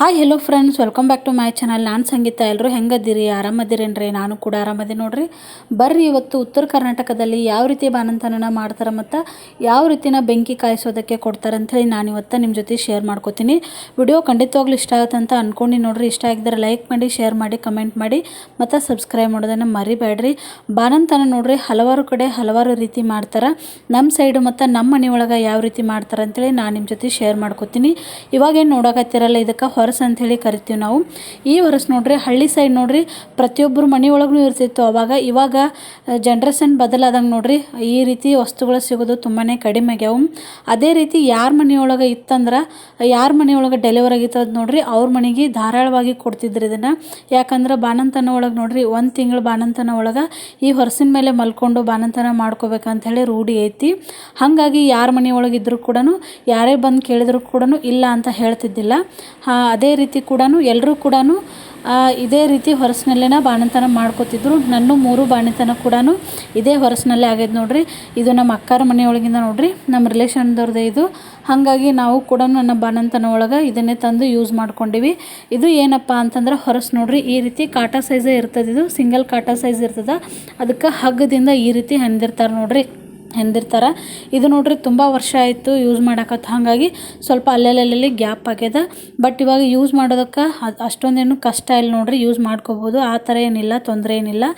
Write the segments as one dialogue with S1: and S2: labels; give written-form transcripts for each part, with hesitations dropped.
S1: Hi hello friends, welcome back to my channel. ನಾನು ಸಂಗೀತ. ಎಲ್ಲರೂ ಹೆಂಗದಿರಿ? ಆರಾಮದಿರೇನ್ರಿ? ನಾನು ಕೂಡ ಆರಾಮದಿ ನೋಡ್ರಿ. ಬರ್ರಿ, ಇವತ್ತು ಉತ್ತರ ಕರ್ನಾಟಕದಲ್ಲಿ ಯಾವ ರೀತಿ ಬಾಣಂತನ ಮಾಡ್ತಾರೆ ಮತ್ತು ಯಾವ ರೀತಿನ ಬೆಂಕಿ ಕಾಯಿಸೋದಕ್ಕೆ ಕೊಡ್ತಾರೆ ಅಂಥೇಳಿ ನಾನು ಇವತ್ತು ನಿಮ್ಮ ಜೊತೆ ಶೇರ್ ಮಾಡ್ಕೋತೀನಿ. ವಿಡಿಯೋ ಖಂಡಿತವಾಗ್ಲೂ ಇಷ್ಟ ಆಗುತ್ತೆ ಅಂತ ಅಂದ್ಕೊಂಡು ನೋಡ್ರಿ. ಇಷ್ಟ ಆಗಿದ್ರೆ ಲೈಕ್ ಮಾಡಿ, ಶೇರ್ ಮಾಡಿ, ಕಮೆಂಟ್ ಮಾಡಿ ಮತ್ತು ಸಬ್ಸ್ಕ್ರೈಬ್ ಮಾಡೋದನ್ನು ಮರಿಬೇಡ್ರಿ. ಬಾಣಂತನ ನೋಡ್ರಿ ಹಲವಾರು ಕಡೆ ಹಲವಾರು ರೀತಿ ಮಾಡ್ತಾರೆ. ನಮ್ಮ ಸೈಡು ಮತ್ತು ನಮ್ಮ ಮನೆಯೊಳಗೆ ಯಾವ ರೀತಿ ಮಾಡ್ತಾರೆ ಅಂತೇಳಿ ನಾನು ನಿಮ್ಮ ಜೊತೆ ಶೇರ್ ಮಾಡ್ಕೋತೀನಿ. ಇವಾಗೇನು ನೋಡಕತ್ತಿರಲ್ಲ, ಇದಕ್ಕೆ ಹೊರಸು ಅಂಥೇಳಿ ಕರಿತೀವಿ ನಾವು. ಈ ಹೊರಸು ನೋಡ್ರಿ ಹಳ್ಳಿ ಸೈಡ್ ನೋಡ್ರಿ ಪ್ರತಿಯೊಬ್ಬರು ಮನೆಯೊಳಗೂ ಇರ್ತಿತ್ತು ಅವಾಗ. ಇವಾಗ ಜನ್ರೇಷನ್ ಬದಲಾದಂಗೆ ನೋಡ್ರಿ ಈ ರೀತಿ ವಸ್ತುಗಳು ಸಿಗೋದು ತುಂಬಾ ಕಡಿಮೆ ಆಗ್ಯಾವು. ಅದೇ ರೀತಿ ಯಾರ ಮನೆಯೊಳಗೆ ಇತ್ತಂದ್ರೆ, ಯಾರ ಮನೆಯೊಳಗೆ ಡೆಲಿವರಿ ಆಗಿತ್ತದ ನೋಡ್ರಿ ಅವ್ರ ಮನೆಗೆ ಧಾರಾಳವಾಗಿ ಕೊಡ್ತಿದ್ರು ಇದನ್ನು. ಯಾಕಂದ್ರೆ ಬಾಣಂತನ ಒಳಗೆ ನೋಡ್ರಿ 1 ತಿಂಗಳು ಬಾಣಂತನ ಒಳಗೆ ಈ ಹೊರಸಿನ ಮೇಲೆ ಮಲ್ಕೊಂಡು ಬಾಣಂತನ ಮಾಡ್ಕೋಬೇಕಂಥೇಳಿ ರೂಢಿ ಐತಿ. ಹಾಗಾಗಿ ಯಾರ ಮನೆಯೊಳಗೆ ಇದ್ರೂ ಕೂಡ, ಯಾರೇ ಬಂದು ಕೇಳಿದ್ರು ಕೂಡ ಇಲ್ಲ ಅಂತ ಹೇಳ್ತಿದ್ದಿಲ್ಲ. ಅದೇ ರೀತಿ ಕೂಡ ಎಲ್ಲರೂ ಕೂಡ ಇದೇ ರೀತಿ ಹೊರಸಿನಲ್ಲೇ ಬಾಣಂತನ ಮಾಡ್ಕೋತಿದ್ರು. ನನ್ನ 3 ಬಾಣಂತನ ಕೂಡ ಇದೇ ಹೊರಸಿನಲ್ಲೇ ಆಗೈತೆ ನೋಡ್ರಿ. ಇದು ನಮ್ಮ ಅಕ್ಕಾರ ಮನೆಯೊಳಗಿಂದ ನೋಡ್ರಿ, ನಮ್ಮ ರಿಲೇಷನ್ದವ್ರದ್ದೇ ಇದು. ಹಾಗಾಗಿ ನಾವು ಕೂಡ ನನ್ನ ಬಾಣಂತನ ಒಳಗೆ ಇದನ್ನೇ ತಂದು ಯೂಸ್ ಮಾಡ್ಕೊಂಡಿವಿ. ಇದು ಏನಪ್ಪ ಅಂತಂದ್ರೆ ಹೊರಸು ನೋಡ್ರಿ ಈ ರೀತಿ ಕಾಟಾ ಸೈಜೇ ಇರ್ತದೆ. ಇದು ಸಿಂಗಲ್ ಕಾಟಾ ಸೈಜ್ ಇರ್ತದೆ. ಅದಕ್ಕೆ ಹಗ್ಗದಿಂದ ಈ ರೀತಿ ಹೆಂದಿರ್ತಾರೆ. ಇದು ನೋಡ್ರಿ ತುಂಬ ವರ್ಷ ಆಯಿತು ಯೂಸ್ ಮಾಡಕತ್ತ. ಹಾಗಾಗಿ ಸ್ವಲ್ಪ ಅಲ್ಲೆಲ್ಲಿ ಗ್ಯಾಪ್ ಆಗ್ಯದ. ಬಟ್ ಇವಾಗ ಯೂಸ್ ಮಾಡೋದಕ್ಕೆ ಅಷ್ಟೊಂದೇನು ಕಷ್ಟ ಇಲ್ಲ ನೋಡ್ರಿ, ಯೂಸ್ ಮಾಡ್ಕೋಬೋದು. ಆ ಥರ ಏನಿಲ್ಲ, ತೊಂದರೆ ಏನಿಲ್ಲ.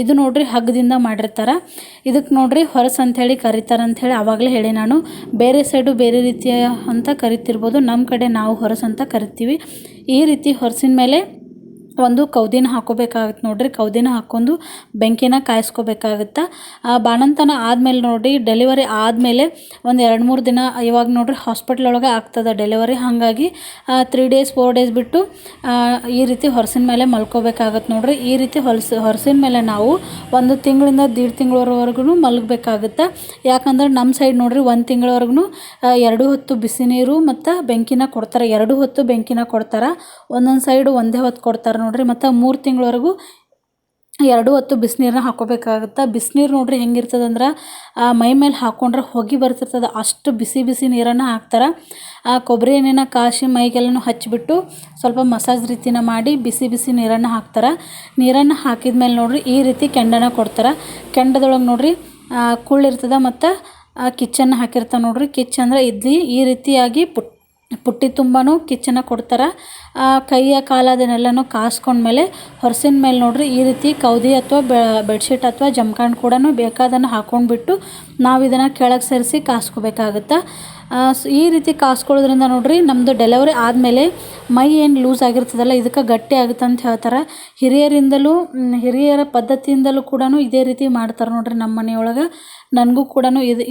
S1: ಇದು ನೋಡ್ರಿ ಹಗ್ಗದಿಂದ ಮಾಡಿರ್ತಾರೆ. ಇದಕ್ಕೆ ನೋಡ್ರಿ ಹೊರಸು ಅಂಥೇಳಿ ಕರೀತಾರೆ ಅಂಥೇಳಿ ಆವಾಗಲೇ ಹೇಳಿ ನಾನು. ಬೇರೆ ಸೈಡು ಬೇರೆ ರೀತಿಯ ಅಂತ ಕರಿತಿರ್ಬೋದು, ನಮ್ಮ ಕಡೆ ನಾವು ಹೊರಸು ಅಂತ ಕರಿತೀವಿ. ಈ ರೀತಿ ಹೊರಸಿನ ಮೇಲೆ ಒಂದು ಕೌದಿನ ಹಾಕೋಬೇಕಾಗುತ್ತೆ ನೋಡ್ರಿ. ಕೌದಿನ ಹಾಕ್ಕೊಂಡು ಬೆಂಕಿನ ಕಾಯಿಸ್ಕೋಬೇಕಾಗುತ್ತೆ. ಬಾಣಂತನ ಆದಮೇಲೆ ನೋಡ್ರಿ, ಡೆಲಿವರಿ ಆದಮೇಲೆ ಒಂದು 2-3 ದಿನ ಇವಾಗ ನೋಡ್ರಿ ಹಾಸ್ಪಿಟ್ಲ್ ಒಳಗೆ ಆಗ್ತದೆ ಡೆಲಿವರಿ. ಹಾಗಾಗಿ 3 ಡೇಸ್ 4 ಡೇಸ್ ಬಿಟ್ಟು ಈ ರೀತಿ ಹೊರಸಿನ ಮೇಲೆ ಮಲ್ಕೋಬೇಕಾಗತ್ತೆ ನೋಡ್ರಿ. ಈ ರೀತಿ ಹೊರಸಿನ ಮೇಲೆ ನಾವು 1 ತಿಂಗಳಿಂದ 1.5 ತಿಂಗಳವರೆಗೂ ಮಲಗಬೇಕಾಗುತ್ತೆ. ಯಾಕಂದ್ರೆ ನಮ್ಮ ಸೈಡ್ ನೋಡ್ರಿ 1 ತಿಂಗಳವರೆಗೂ 2 ಹೊತ್ತು ಬಿಸಿ ನೀರು ಮತ್ತು ಬೆಂಕಿನ ಕೊಡ್ತಾರೆ. 2 ಹೊತ್ತು ಬೆಂಕಿನ ಕೊಡ್ತಾರೆ. ಒಂದೊಂದು ಸೈಡು ಒಂದೇ ಹೊತ್ತು ಕೊಡ್ತಾರೆ ನೋಡ್ರಿ. ಮತ್ತು 3 ತಿಂಗಳವರೆಗೂ 2 ಹೊತ್ತು ಬಿಸಿನೀರನ್ನ ಹಾಕೋಬೇಕಾಗುತ್ತೆ. ಬಿಸಿನೀರು ನೋಡ್ರಿ ಹೆಂಗಿರ್ತದಂದ್ರೆ ಮೈ ಮೇಲೆ ಹಾಕ್ಕೊಂಡ್ರೆ ಹೊಗೆ ಬರ್ತಿರ್ತದೆ. ಅಷ್ಟು ಬಿಸಿ ನೀರನ್ನು ಹಾಕ್ತಾರೆ. ಕೊಬ್ಬರಿ ಎಣ್ಣೆನ ಕಾಯಿಸಿ ಮೈಗೆಲ್ಲನೂ ಹಚ್ಚಿಬಿಟ್ಟು ಸ್ವಲ್ಪ ಮಸಾಜ್ ರೀತಿನ ಮಾಡಿ ಬಿಸಿ ನೀರನ್ನು ಹಾಕ್ತಾರೆ. ನೀರನ್ನು ಹಾಕಿದ್ಮೇಲೆ ನೋಡ್ರಿ ಈ ರೀತಿ ಕೆಂಡನ ಕೊಡ್ತಾರೆ. ಕೆಂಡದೊಳಗೆ ನೋಡ್ರಿ ಕುಳ್ಳಿರ್ತದೆ ಮತ್ತು ಕಿಚ್ಚನ್ನು ಹಾಕಿರ್ತಾರೆ ನೋಡ್ರಿ. ಕಿಚ್ಚ ಅಂದರೆ ಇಡ್ಲಿ. ಈ ರೀತಿಯಾಗಿ ಪುಟ್ಟಿ ತುಂಬಾನು ಕಿಚ್ಚನ್ನು ಕೊಡ್ತಾರೆ. ಕೈಯ ಕಾಲು ಅದನ್ನೆಲ್ಲನೂ ಕಾಸ್ಕೊಂಡ್ಮೇಲೆ ಹೊರಸಿನ ಮೇಲೆ ನೋಡ್ರಿ ಈ ರೀತಿ ಕೌದಿ ಅಥವಾ ಬೆಡ್ಶೀಟ್ ಅಥವಾ ಜಮ್ಖಾಂಡ್ ಕೂಡ ಬೇಕಾದನ್ನು ಹಾಕ್ಕೊಂಡ್ಬಿಟ್ಟು ನಾವು ಇದನ್ನು ಕೆಳಗೆ ಸೇರಿಸಿ ಕಾಸ್ಕೋಬೇಕಾಗುತ್ತೆ. ಈ ರೀತಿ ಕಾಸ್ಕೊಳ್ಳೋದ್ರಿಂದ ನೋಡ್ರಿ ನಮ್ಮದು ಡೆಲಿವರಿ ಆದಮೇಲೆ ಮೈ ಏನು ಲೂಸ್ ಆಗಿರ್ತದಲ್ಲ ಇದಕ್ಕೆ ಗಟ್ಟಿ ಆಗುತ್ತೆ ಅಂತ ಹೇಳ್ತಾರೆ. ಹಿರಿಯರ ಪದ್ಧತಿಯಿಂದಲೂ ಕೂಡ ಇದೇ ರೀತಿ ಮಾಡ್ತಾರೆ ನೋಡ್ರಿ ನಮ್ಮ ಮನೆಯೊಳಗೆ. ನನಗೂ ಕೂಡ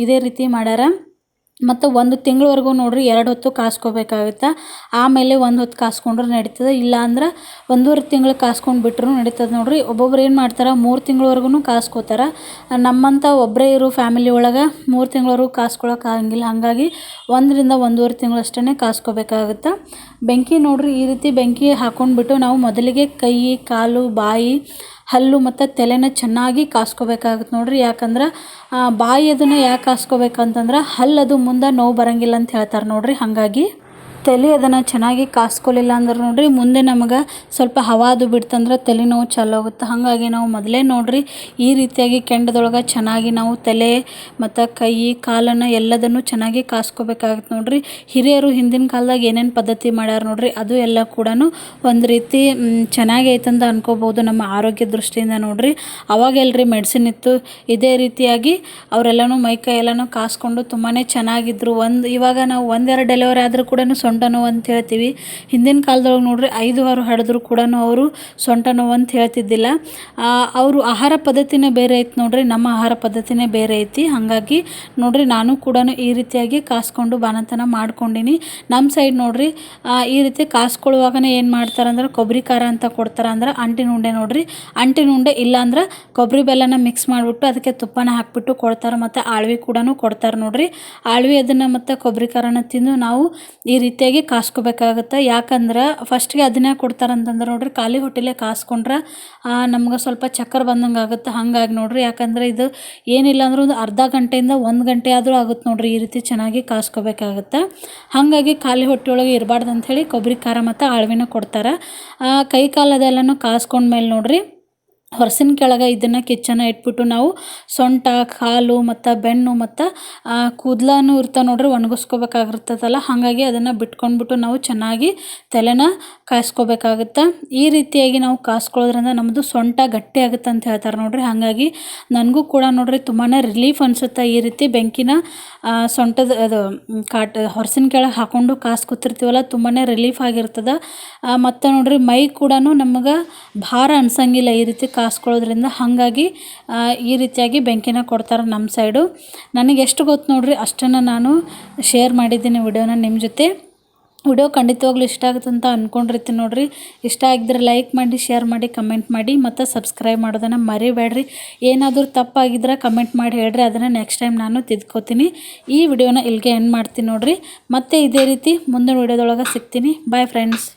S1: ಇದೇ ರೀತಿ ಮಾಡ್ಯಾರ. ಮತ್ತು 1 ತಿಂಗಳವರೆಗೂ ನೋಡ್ರಿ 2 ಹೊತ್ತು ಕಾಸ್ಕೋಬೇಕಾಗುತ್ತೆ. ಆಮೇಲೆ 1 ಹೊತ್ತು ಕಾಸ್ಕೊಂಡ್ರೆ ನಡೀತದೆ. ಇಲ್ಲ ಅಂದ್ರೆ 1.5 ತಿಂಗಳು ಕಾಸ್ಕೊಂಡು ಬಿಟ್ರೂ ನಡೀತದೆ ನೋಡ್ರಿ. ಒಬ್ಬೊಬ್ರು ಏನು ಮಾಡ್ತಾರೆ 3 ತಿಂಗಳವರೆಗೂ ಕಾಸ್ಕೋತಾರೆ. ನಮ್ಮಂಥ ಒಬ್ಬರೇ ಇರೋ ಫ್ಯಾಮಿಲಿ ಒಳಗೆ 3 ತಿಂಗಳವರೆಗೂ ಕಾಸ್ಕೊಳಕ್ಕೆ ಆಗಂಗಿಲ್ಲ. ಹಾಗಾಗಿ 1 ರಿಂದ 1.5 ತಿಂಗಳು ಅಷ್ಟೇ ಕಾಸ್ಕೋಬೇಕಾಗುತ್ತೆ. ಬೆಂಕಿ ನೋಡ್ರಿ ಈ ರೀತಿ ಬೆಂಕಿ ಹಾಕ್ಕೊಂಡ್ಬಿಟ್ಟು ನಾವು ಮೊದಲಿಗೆ ಕೈ, ಕಾಲು, ಬಾಯಿ, ಹಲ್ಲು ಮತ್ತು ತಲೆನ ಚೆನ್ನಾಗಿ ಕಾಸ್ಕೋಬೇಕಾಗುತ್ತೆ ನೋಡ್ರಿ. ಯಾಕಂದ್ರೆ ಬಾಯಿ ಅದನ್ನು ಯಾಕೆ ಕಾಸ್ಕೋಬೇಕಂತಂದ್ರೆ ಹಲ್ಲದು ಮುಂದೆ ನೋವು ಬರೋಂಗಿಲ್ಲ ಅಂತ ಹೇಳ್ತಾರೆ ನೋಡ್ರಿ. ಹಾಗಾಗಿ ತಲೆ ಅದನ್ನು ಚೆನ್ನಾಗಿ ಕಾಸ್ಕೊಲಿಲ್ಲ ಅಂದ್ರೆ ನೋಡ್ರಿ ಮುಂದೆ ನಮಗೆ ಸ್ವಲ್ಪ ಹವಾದು ಬಿಡ್ತಂದ್ರೆ ತಲೆನೋವು ಚಾಲು ಆಗುತ್ತೆ. ಹಾಗಾಗಿ ನಾವು ಮೊದಲೇ ನೋಡ್ರಿ ಈ ರೀತಿಯಾಗಿ ಕೆಂಡದೊಳಗೆ ಚೆನ್ನಾಗಿ ನಾವು ತಲೆ ಮತ್ತು ಕೈ, ಕಾಲನ್ನು ಎಲ್ಲದನ್ನು ಚೆನ್ನಾಗಿ ಕಾಸ್ಕೋಬೇಕಾಗುತ್ತೆ ನೋಡ್ರಿ. ಹಿರಿಯರು ಹಿಂದಿನ ಕಾಲದಾಗ ಏನೇನು ಪದ್ಧತಿ ಮಾಡ್ಯಾರ ನೋಡ್ರಿ ಅದು ಎಲ್ಲ ಕೂಡ ಒಂದು ರೀತಿ ಚೆನ್ನಾಗಿ ಐತಂತ ಅನ್ಕೋಬೋದು ನಮ್ಮ ಆರೋಗ್ಯ ದೃಷ್ಟಿಯಿಂದ ನೋಡ್ರಿ. ಅವಾಗೆಲ್ರಿ ಮೆಡಿಸಿನ್ ಇತ್ತು. ಇದೇ ರೀತಿಯಾಗಿ ಅವರೆಲ್ಲನೂ ಮೈಕೈ ಎಲ್ಲನೂ ಕಾಸ್ಕೊಂಡು ತುಂಬಾ ಚೆನ್ನಾಗಿದ್ರು. ಇವಾಗ ನಾವು 1-2 ಡೆಲಿವರಿ ಆದರೂ ಕೂಡ ಸೊಂಟ ನೋವು ಅಂತ ಹೇಳ್ತೀವಿ. ಹಿಂದಿನ ಕಾಲದೊಳಗೆ ನೋಡ್ರಿ 5-6 ಹಡಿದ್ರು ಕೂಡ ಅವರು ಸೊಂಟ ನೋವು ಅಂತ ಹೇಳ್ತಿದ್ದಿಲ್ಲ. ಅವರು ಆಹಾರ ಪದ್ಧತಿನೇ ಬೇರೆ ಐತಿ ನೋಡ್ರಿ, ನಮ್ಮ ಆಹಾರ ಪದ್ಧತಿನೇ ಬೇರೆ ಐತಿ. ಹಾಗಾಗಿ ನೋಡ್ರಿ ನಾನು ಕೂಡ ಈ ರೀತಿಯಾಗಿ ಕಾಸ್ಕೊಂಡು ಬಾಣಂತನ ಮಾಡ್ಕೊಂಡಿನಿ. ನಮ್ಮ ಸೈಡ್ ನೋಡ್ರಿ ಈ ರೀತಿ ಕಾಸ್ಕೊಳ್ಳುವಾಗನೇ ಏನು ಮಾಡ್ತಾರಂದ್ರೆ ಕೊಬ್ಬರಿ ಖಾರ ಅಂತ ಕೊಡ್ತಾರೆ. ಅಂದ್ರೆ ಅಂಟಿನ ಉಂಡೆ ನೋಡ್ರಿ. ಅಂಟಿನ ಉಂಡೆ ಇಲ್ಲ ಅಂದ್ರೆ ಕೊಬ್ಬರಿ ಬೆಲ್ಲನ ಮಿಕ್ಸ್ ಮಾಡಿಬಿಟ್ಟು ಅದಕ್ಕೆ ತುಪ್ಪನ ಹಾಕಿಬಿಟ್ಟು ಕೊಡ್ತಾರೆ. ಮತ್ತು ಆಳ್ವಿ ಕೂಡ ಕೊಡ್ತಾರೆ ನೋಡ್ರಿ. ಆಳ್ವಿ ಅದನ್ನು ಮತ್ತು ಕೊಬ್ಬರಿ ಖಾರನ ತಿಂದು ನಾವು ಈ ರೀತಿ ರೀತಿಯಾಗಿ ಕಾಸ್ಕೋಬೇಕಾಗುತ್ತೆ. ಯಾಕಂದ್ರೆ ಫಸ್ಟ್ಗೆ ಅದನ್ನೇ ಕೊಡ್ತಾರಂತಂದ್ರೆ ನೋಡಿರಿ ಖಾಲಿ ಹೊಟ್ಟೆಲೇ ಕಾಸ್ಕೊಂಡ್ರೆ ನಮ್ಗೆ ಸ್ವಲ್ಪ ಚಕ್ಕರ್ ಬಂದಂಗೆ ಆಗುತ್ತೆ. ಹಾಗಾಗಿ ನೋಡಿರಿ, ಯಾಕಂದರೆ ಇದು ಏನಿಲ್ಲ ಅಂದರೂ ಒಂದು ಅರ್ಧ ಗಂಟೆಯಿಂದ 1 ಗಂಟೆ ಆದರೂ ಆಗುತ್ತೆ ನೋಡಿರಿ ಈ ರೀತಿ ಚೆನ್ನಾಗಿ ಕಾಸ್ಕೋಬೇಕಾಗುತ್ತೆ. ಹಾಗಾಗಿ ಖಾಲಿ ಹೊಟ್ಟೆಯೊಳಗೆ ಇರಬಾರ್ದು ಅಂಥೇಳಿ ಕೊಬ್ಬರಿ ಖಾರ ಮತ್ತು ಆಳ್ವಿನ ಕೊಡ್ತಾರೆ. ಕೈ ಕಾಲು ಅದೆಲ್ಲನೂ ಕಾಸ್ಕೊಂಡ್ಮೇಲೆ ನೋಡಿರಿ ಹೊರಸಿನ ಕೆಳಗೆ ಇದನ್ನು ಕಿಚ್ಚನ್ನು ಇಟ್ಬಿಟ್ಟು ನಾವು ಸೊಂಟ, ಕಾಲು ಮತ್ತು ಬೆನ್ನು ಮತ್ತು ಕೂದಲೂ ಇರ್ತಾವೆ ನೋಡ್ರಿ, ಒಣಗಿಸ್ಕೋಬೇಕಾಗಿರ್ತದಲ್ಲ. ಹಾಗಾಗಿ ಅದನ್ನು ಬಿಟ್ಕೊಂಡ್ಬಿಟ್ಟು ನಾವು ಚೆನ್ನಾಗಿ ತಲೆನ ಕಾಯಿಸ್ಕೋಬೇಕಾಗುತ್ತೆ. ಈ ರೀತಿಯಾಗಿ ನಾವು ಕಾಸ್ಕೊಳ್ಳೋದ್ರಿಂದ ನಮ್ಮದು ಸೊಂಟ ಗಟ್ಟಿ ಆಗುತ್ತೆ ಅಂತ ಹೇಳ್ತಾರೆ ನೋಡ್ರಿ. ಹಾಗಾಗಿ ನನಗೂ ಕೂಡ ನೋಡ್ರಿ ತುಂಬಾ ರಿಲೀಫ್ ಅನಿಸುತ್ತೆ. ಈ ರೀತಿ ಬೆಂಕಿನ ಸೊಂಟದ ಅದು ಹೊರಸಿನ ಕೆಳಗೆ ಹಾಕ್ಕೊಂಡು ಕಾಸ್ಕೊತಿರ್ತೀವಲ್ಲ, ತುಂಬಾ ರಿಲೀಫ್ ಆಗಿರ್ತದೆ. ಮತ್ತು ನೋಡ್ರಿ ಮೈ ಕೂಡ ನಮಗೆ ಭಾರ ಅನ್ಸಂಗಿಲ್ಲ ಈ ರೀತಿ ಕಾಸ್ಕೊಳ್ಳೋದ್ರಿಂದ. ಹಾಗಾಗಿ ಈ ರೀತಿಯಾಗಿ ಬೆಂಕಿನ ಕೊಡ್ತಾರೆ ನಮ್ಮ ಸೈಡು. ನನಗೆ ಎಷ್ಟು ಗೊತ್ತು ನೋಡ್ರಿ ಅಷ್ಟನ್ನು ನಾನು ಶೇರ್ ಮಾಡಿದ್ದೀನಿ ವಿಡಿಯೋನ ನಿಮ್ಮ ಜೊತೆ. ವಿಡಿಯೋ ಖಂಡಿತವಾಗ್ಲೂ ಇಷ್ಟ ಆಗುತ್ತೆ ಅಂತ ಅಂದ್ಕೊಂಡಿರ್ತೀನಿ ನೋಡ್ರಿ. ಇಷ್ಟ ಆಗಿದ್ರೆ ಲೈಕ್ ಮಾಡಿ, ಶೇರ್ ಮಾಡಿ, ಕಮೆಂಟ್ ಮಾಡಿ ಮತ್ತು ಸಬ್ಸ್ಕ್ರೈಬ್ ಮಾಡೋದನ್ನು ಮರಿಬೇಡ್ರಿ. ಏನಾದರೂ ತಪ್ಪಾಗಿದ್ರೆ ಕಮೆಂಟ್ ಮಾಡಿ ಹೇಳ್ರಿ, ಅದನ್ನು ನೆಕ್ಸ್ಟ್ ಟೈಮ್ ನಾನು ತಿದ್ಕೋತೀನಿ. ಈ ವಿಡಿಯೋನ ಇಲ್ಲಿಗೆ ಎಂಡ್ ಮಾಡ್ತೀನಿ ನೋಡ್ರಿ. ಮತ್ತೆ ಇದೇ ರೀತಿ ಮುಂದಿನ ವಿಡಿಯೋದೊಳಗೆ ಸಿಗ್ತೀನಿ. Bye friends.